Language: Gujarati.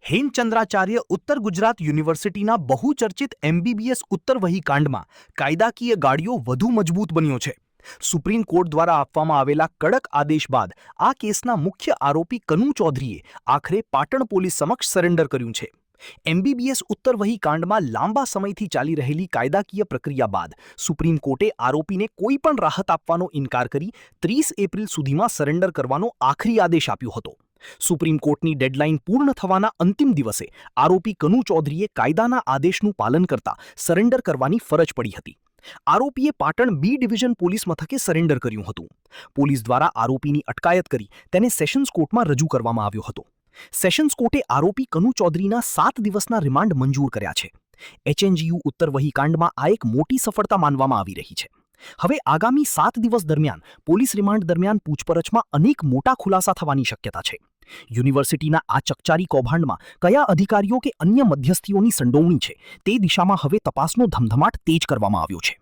હેમચંદ્રાચાર્ય ઉત્તર ગુજરાત યુનિવર્સિટીના બહુચર્ચિત એમબીબીએસ ઉત્તરવહી કાંડમાં કાયદાકીય ગાડીઓ વધુ મજબૂત બન્યો છે. સુપ્રીમ કોર્ટ દ્વારા આપવામાં આવેલા કડક આદેશ બાદ આ કેસના મુખ્ય આરોપી કનુ ચૌધરીએ આખરે પાટણ પોલીસ સમક્ષ સરેન્ડર કર્યું છે. એમબીબીએસ ઉત્તરવહી કાંડમાં લાંબા સમયથી ચાલી રહેલી કાયદાકીય પ્રક્રિયા બાદ સુપ્રીમ કોર્ટે આરોપીને કોઈ પણ રાહત આપવાનો ઇનકાર કરી 30 એપ્રિલ સુધીમાં સરેન્ડર કરવાનો આખરી આદેશ આપ્યો હતો. સુપ્રીમ કોર્ટની ડેડલાઇન પૂર્ણ થવાના અંતિમ દિવસે આરોપી કનુ ચૌધરીએ કાયદાના આદેશનું પાલન કરતા સરેન્ડર કરવાની ફરજ પડી હતી. આરોપીએ પાટણ બી ડિવિઝન પોલીસ મથકે સરેન્ડર કર્યું હતું. પોલીસ દ્વારા આરોપીની અટકાયત કરી તેને સેશન્સ કોર્ટમાં રજૂ કરવામાં આવ્યો હતો. સેશન્સ કોર્ટે આરોપી કનુ ચૌધરીના 7 દિવસના રિમાન્ડ મંજૂર કર્યા છે. એચએનજીયુ ઉત્તરવહી કાંડમાં આ એક મોટી સફળતા માનવામાં આવી રહી છે. હવે આગામી 7 દિવસ દરમિયાન પોલીસ રિમાન્ડ દરમિયાન પૂછપરછમાં અનેક મોટા ખુલાસા થવાની શક્યતા છે. યુનિવર્સિટીના આ ચકચારી કૌભાંડમાં કયા અધિકારીઓ કે અન્ય મધ્યસ્થીઓની સંડોવણી છે તે દિશામાં હવે તપાસનો ધમધમાટ તેજ કરવામાં આવ્યો છે.